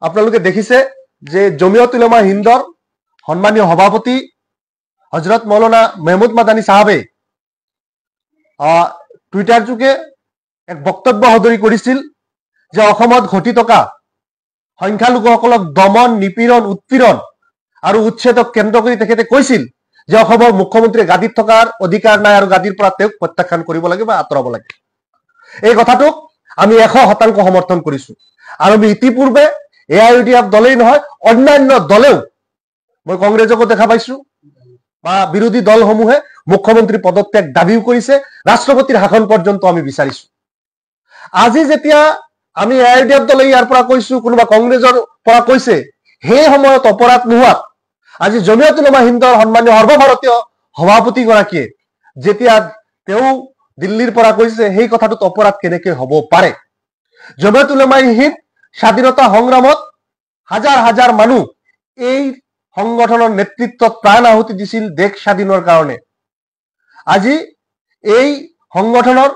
আপোনালোকে দেখিছে যে জমিয়ত উলামা হিন্দৰ সন্মানীয় সভাপতি হজৰত মৌলানা মেহমুদ মাদানী সাহাবে টুইটাৰ যুগে এক বক্তব্য সদৰি কৰিছিল যে অসমত ঘটি থকা সংখ্যালঘুসকলক দমন নিপীড়ন উৎপীড়ন আৰু উচ্ছেদক কেন্দ্ৰ কৰি তেখেতে কৈছিল যে অসমৰ মুখ্যমন্ত্ৰীয়ে গাদীত থকাৰ অধিকাৰ নাই আৰু গাদীৰ পৰা তেওঁক প্ৰত্যাখ্যান কৰিব লাগে বা আঁতৰাব লাগে। এই কথাটোক আমি 100% সমৰ্থন কৰিছো আৰু আমি ইতিপূৰ্বে এআইইউডিএফ দলেই নহয় অন্যান্য দলেও মই কংগ্ৰেছকো দেখা পাইছো বা বিৰোধী দলসমূহে মুখ্যমন্ত্ৰী পদত্যাগ দাবীও কৰিছে, ৰাষ্ট্ৰপতিৰ শাসন পৰ্যন্ত আমি বিচাৰিছো। আজি যেতিয়া আমি এআইইউডিএফ দলে ইয়াৰ পৰা কৈছো, কোনোবা কংগ্ৰেছৰ পৰা কৈছে, সেই সময়ত অপৰাধ নোহোৱাত আজি জমিয়ত উলামা হিন্দৰ সন্মানীয় সৰ্বভাৰতীয় সভাপতিগৰাকীয়ে যেতিয়া তেওঁ দিল্লীৰ পৰা কৈছে, সেই কথাটোত অপৰাধ কেনেকে হ'ব পাৰে? জমিয়ত উলামা হিন্দ স্বাধীনতা সংগ্ৰামত হাজাৰ হাজাৰ মানুহ এই সংগঠনৰ নেতৃত্বত প্ৰাণ আহুতি দিছিল দেশ স্বাধীনৰ কাৰণে। আজি এই সংগঠনৰ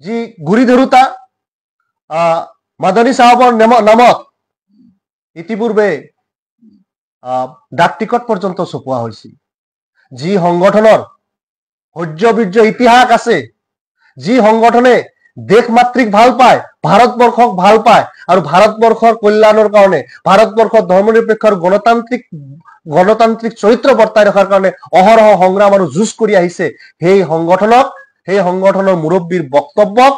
যি গুৰি ধৰোতা মাদানী সাহাবৰ নামত ইতিপূৰ্বে ডাক টিকট পৰ্যন্ত ছপোৱা হৈছিল। যি সংগঠনৰ শৌৰ্য ইতিহাস আছে, যি সংগঠনে দেশ মাতৃক ভাল পায়, ভাৰতবৰ্ষক ভাল পায় আৰু ভাৰতবৰ্ষৰ কল্যাণৰ কাৰণে, ভাৰতবৰ্ষৰ ধৰ্মনিৰপেক্ষ আৰু গণতান্ত্ৰিক চৰিত্ৰ বৰ্তাই ৰখাৰ কাৰণে অহৰহ সংগ্ৰাম আৰু যুঁজ কৰি আহিছে, সেই সংগঠনৰ মুৰব্বীৰ বক্তব্যক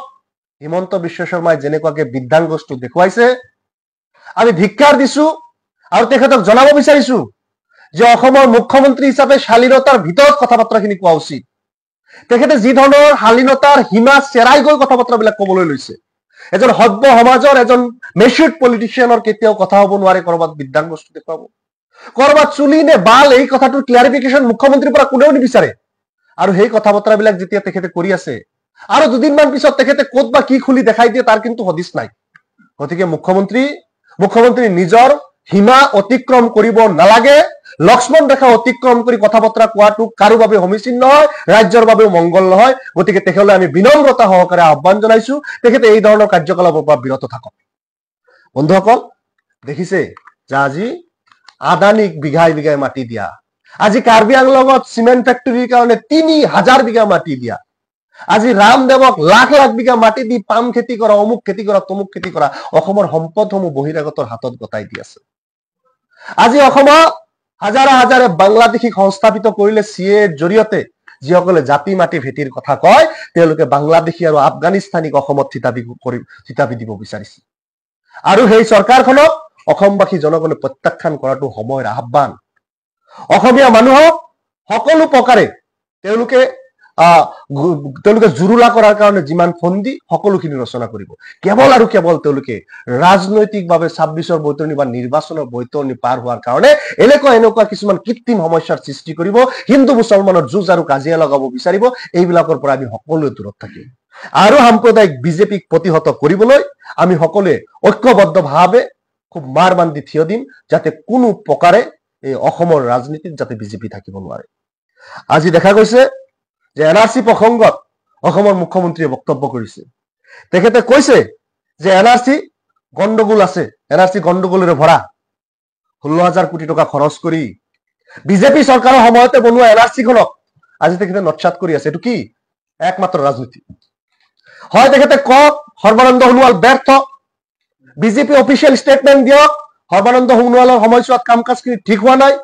হিমন্ত বিশ্ব শৰ্মাই যেনেকুৱাকে বৃদ্ধাংগস্তু দেখুৱাইছে, আমি ধিক্কাৰ দিছো আৰু তেখেতক জনাব বিচাৰিছো যে অসমৰ মুখ্যমন্ত্ৰী হিচাপে শালীনতাৰ ভিতৰত কথা বতৰাখিনি কোৱা উচিত। তেখেতে যি ধৰণৰ শালীনতাৰ সীমা চেৰাই গৈ কথা বতৰাবিলাক কবলৈ লৈছে, এজন সভ্য সমাজৰ এজন মেচিউৰ্ড পলিটিচিয়ানৰ কেতিয়াও কথা হ'ব নোৱাৰে। কৰবাত বৃদ্ধাংগস্তু দেখুৱাব, কৰবাত চুলি নে বাল, এই কথাটোৰ ক্লিয়াৰিফিকেশ্যন মুখ্যমন্ত্ৰীৰ পৰা কোনেও নিবিচাৰে। আৰু সেই কথা বতৰাবিলাক যেতিয়া তেখেতে কৰি আছে আৰু দুদিনমান পিছত তেখেতে ক'ত বা কি খুলি দেখাই দিয়ে তাৰ কিন্তু হদিছ নাই। গতিকে মুখ্যমন্ত্ৰী নিজৰ সীমা অতিক্ৰম কৰিব নালাগে। লক্ষ্মণ ৰেখা অতিক্ৰম কৰি কথা বতৰা কোৱাটো কাৰো বাবে সমীচীন নহয়, ৰাজ্যৰ বাবেও মংগল নহয়। গতিকে তেখেতলৈ আমি বিনম্ৰতা সহকাৰে আহ্বান জনাইছো, তেখেতে এই ধৰণৰ কাৰ্যকলাপৰ পৰা বিৰত থাকক। বন্ধুসকল, দেখিছে যে আজি আদানীক বিঘাই বিঘাই মাটি দিয়া, আজি কাৰ্বি আংলঙত চিমেণ্ট ফেক্টৰীৰ কাৰণে 3000 বিঘা মাটি দিয়া, আজি ৰামদেৱক লাখ লাখ বিঘা মাটি দি পাম খেতি কৰা, অমুক খেতি কৰা, তমুক খেতি কৰা, অসমৰ সম্পদসমূহ বহিৰাগতৰ হাতত গতাই দি আছে। আজি অসমত হাজাৰে হাজাৰে বাংলাদেশীক সংস্থাপিত কৰিলে চিএৰ জৰিয়তে, যিসকলে জাতি মাটি ভেটিৰ কথা কয়, তেওঁলোকে বাংলাদেশী আৰু আফগানিস্তানীক অসমত থিতাপি দিব বিচাৰিছে। আৰু সেই চৰকাৰখনক অসমবাসী জনগণে প্ৰত্যাখ্যান কৰাটো সময়ৰ আহ্বান। অসমীয়া মানুহক সকলো প্ৰকাৰে তেওঁলোকে জুৰুলা কৰাৰ কাৰণে যিমান ফন্দি সকলোখিনি ৰচনা কৰিব, কেৱল আৰু কেৱল তেওঁলোকে ৰাজনৈতিকভাৱে 26ৰ বৈতৰণি বা নিৰ্বাচনৰ বৈতৰণি পাৰ হোৱাৰ কাৰণে এনেকুৱা কিছুমান কৃত্ৰিম সমস্যাৰ সৃষ্টি কৰিব, হিন্দু মুছলমানৰ যুঁজ আৰু কাজিয়া লগাব বিচাৰিব। এইবিলাকৰ পৰা আমি সকলোৱে দূৰত থাকিম আৰু সাম্প্ৰদায়িক বিজেপিক প্ৰতিহত কৰিবলৈ আমি সকলোৱে ঐক্যবদ্ধভাৱে খুব মাৰ বান্ধি থিয় দিম, যাতে কোনো প্ৰকাৰে এই অসমৰ ৰাজনীতিত যাতে বিজেপি থাকিব নোৱাৰে। আজি দেখা গৈছে যে এনআৰচি প্ৰসংগত অসমৰ মুখ্যমন্ত্ৰীয়ে বক্তব্য কৰিছে। তেখেতে কৈছে যে এনআৰচি গণ্ডগোল আছে, এনআৰচি গণ্ডগোলেৰে ভৰা। 16,000 কোটি টকা খৰচ কৰি বিজেপি চৰকাৰৰ সময়তে বনোৱা এনআৰচিখনক আজি তেখেতে নৎসাত কৰি আছে। এইটো কি? একমাত্ৰ ৰাজনীতি। হয় তেখেতে কওক সৰ্বানন্দ সোণোৱাল ব্যৰ্থ, বিজেপি অফিচিয়েল ষ্টেটমেণ্ট দিয়ক সৰ্বানন্দ সোণোৱালৰ সময়ছোৱাত কাম কাজখিনি ঠিক হোৱা নাই।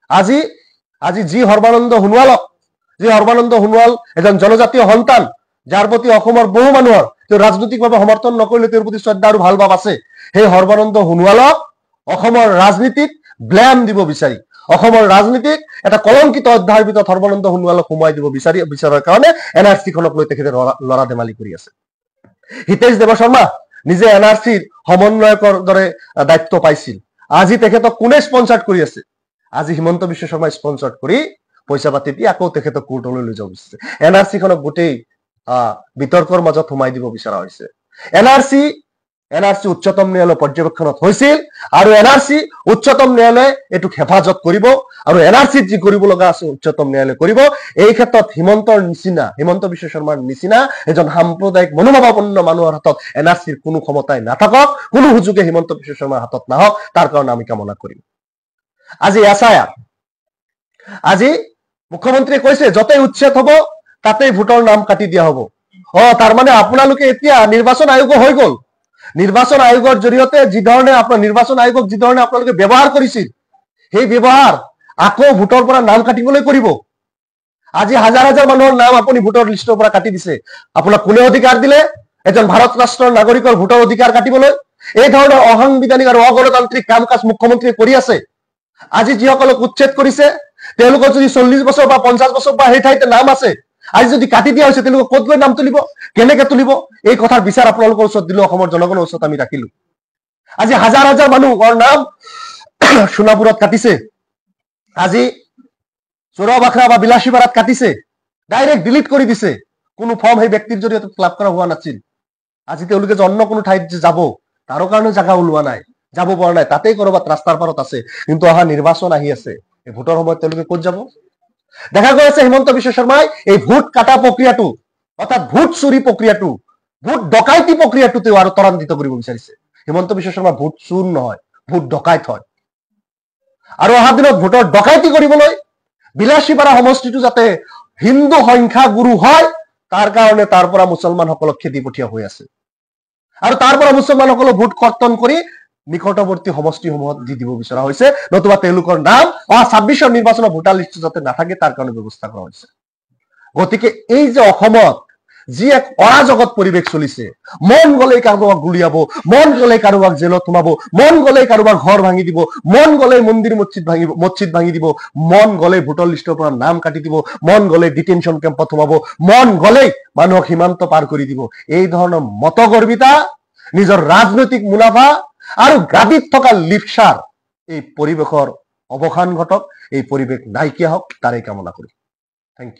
আজি যি সৰ্বানন্দ সোণোৱাল এজন জনজাতীয় সন্তান, যাৰ প্ৰতি অসমৰ বহু মানুহৰ তেওঁ ৰাজনৈতিকভাৱে সমৰ্থন নকৰিলে তেওঁৰ প্ৰতি শ্ৰদ্ধা আৰু ভাল ভাৱ আছে, সেই সৰ্বানন্দ সোণোৱালক অসমৰ ৰাজনীতিত ব্লেম দিব বিচাৰি, অসমৰ ৰাজনীতিক এটা কলংকিত অধ্যায়ৰ ভিতৰত সৰ্বানন্দ সোণোৱালক সোমাই দিব বিচাৰাৰ কাৰণে এনআৰচিখনক লৈ তেখেতে লৰা ধেমালি কৰি আছে। হিতেশ দেৱ শৰ্মা নিজে এনআৰচিৰ সমন্বয়কৰ দৰে দায়িত্ব পাইছিল। আজি তেখেতক কোনে স্পন্সাৰ কৰি আছে? আজি হিমন্ত বিশ্ব শৰ্মাই স্পন্সাৰ কৰি পইচা পাতি দি আকৌ তেখেতক কোৰ্টলৈ লৈ যাব বিচাৰিছে। এনআৰচিখনক গোটেই বিতৰ্কৰ মাজত সোমাই দিব বিচৰা হৈছে। এনআৰচি এনআৰসি উচ্চতম ন্যায়ালয় পৰ্যবেক্ষণত হৈছিল আৰু এনআৰসি উচ্চতম ন্যায়ালয়ে এটুক হেফাজত কৰিব আৰু এনআৰসি যি কৰিব লগা আছে উচ্চতম ন্যায়ালয়ে কৰিব। এই ক্ষেত্ৰত হিমন্ত বিশ্ব শৰ্মাৰ নিচিনা এজন সাম্প্ৰদায়িক মনোভাৱাপন্ন মানুহৰ হাতত এনআৰসিৰ কোনো ক্ষমতাই নাথাকক, কোনো সুযোগে হিমন্ত বিশ্ব শৰ্মাৰ হাতত নাহক, তাৰ কাৰণে আমি কামনা কৰিম। আজি এছআইআৰ, আজি মুখ্যমন্ত্ৰীয়ে কৈছে য'তেই উচ্ছেদ হ'ব তাতেই ভোটৰ নাম কাটি দিয়া হ'ব। তাৰ মানে আপোনালোকে এতিয়া নিৰ্বাচন আয়োগ হৈ গ'ল। নিৰ্বাচন আয়োগৰ জৰিয়তে যি ধৰণে নিৰ্বাচন আয়োগক যি ধৰণে আপোনালোকে ব্যৱহাৰ কৰিছিল, সেই ব্যৱহাৰ আকৌ ভোটৰ পৰা নাম কাটিবলৈ কৰিব। আজি হাজাৰ হাজাৰ মানুহৰ নাম আপুনি ভোটৰ লিষ্টৰ পৰা কাটি দিছে। আপোনাক কোনে অধিকাৰ দিলে এজন ভাৰত ৰাষ্ট্ৰৰ নাগৰিকৰ ভোটৰ অধিকাৰ কাটিবলৈ? এই ধৰণৰ অসাংবিধানিক আৰু অগণতান্ত্ৰিক কাম কাজ মুখ্যমন্ত্ৰীয়ে কৰি আছে। আজি যিসকলক উচ্ছেদ কৰিছে তেওঁলোকৰ যদি 40 বছৰ বা 50 বছৰ বা সেই ঠাইতে নাম আছে, আজি যদি কাটি দিয়া হৈছে তেওঁলোকে ক'ত গৈ নাম তুলিব, কেনেকে তুলিব? এই কথাৰ বিচাৰ আপোনালোকৰ ওচৰত দিলো, অসমৰ জনগণৰ ওচৰত আমি ৰাখিলো। আজি হাজাৰ হাজাৰ মানুহৰ নাম সোণাপুৰত কাটিছে, আজি চোৰাবাখৰা বা বিলাসীপাৰাত কাটিছে, ডাইৰেক্ট ডিলিট কৰি দিছে। কোনো ফৰ্ম সেই ব্যক্তিৰ জৰিয়তে ফিল আপ কৰা হোৱা নাছিল। আজি তেওঁলোকে যে অন্য কোনো ঠাইত যে যাব তাৰো কাৰণে জাগা ওলোৱা নাই, যাব পৰা নাই, তাতেই কৰবাত ৰাস্তাৰ পাৰত আছে। কিন্তু অহা নিৰ্বাচন আহি আছে, এই ভোটৰ সময়ত তেওঁলোকে ক'ত যাব? দেখা গৈ আছে হিমন্ত বিশ্ব শৰ্মাই এই ভোট কাটা প্ৰক্ৰিয়াটো, অৰ্থাৎ ভোট চুৰি প্ৰক্ৰিয়াটো, ভোট ডকাইতি প্ৰক্ৰিয়াটো তেওঁ আৰু ত্বৰান্বিত কৰিব বিচাৰিছে। হিমন্ত বিশ্ব শৰ্মা ভোট চুৰ নহয়, ভোট ডকাইত হয়। আৰু অহা দিনত ভোটৰ ডকাইতি কৰিবলৈ বিলাসীপাৰা সমষ্টিটো যাতে হিন্দু সংখ্যাগুৰু হয়, তাৰ কাৰণে তাৰ পৰা মুছলমানসকলক খেদি পঠিওৱা হৈ আছে। আৰু তাৰ পৰা মুছলমানসকলক ভোট কৰ্তন কৰি নিকটৱৰ্তী সমষ্টিসমূহত দি দিব বিচৰা হৈছে, নতুবা তেওঁলোকৰ নাম 26ৰ নিৰ্বাচনৰ ভোটাৰ লিষ্টত যাতে নাথাকে তাৰ কাৰণে ব্যৱস্থা কৰা হৈছে। গতিকে এই যে অসমত যি এক অৰাজকত পৰিৱেশ চলিছে, মন গলেই কাৰোবাক গুলিয়াব, মন গলেই কাৰোবাক জেলত সোমাব, মন গলেই কাৰোবাৰ ঘৰ ভাঙি দিব, মন গলেই মন্দিৰ মছজিদ ভাঙি দিব, মন গলেই ভোটৰ লিষ্টৰ পৰা নাম কাটি দিব, মন গলেই ডিটেনশ্যন কেম্পত সোমাব, মন গলেই মানুহক সীমান্ত পাৰ কৰি দিব। এই ধৰণৰ মতগৰ্বিতা, নিজৰ ৰাজনৈতিক মুনাফা আৰু গাদীত থকা লিপসাৰ এই পৰিৱেশৰ অৱসান ঘটক, এই পৰিৱেশ নাইকিয়া হওক, তাৰেই কামনা কৰি। Thank U.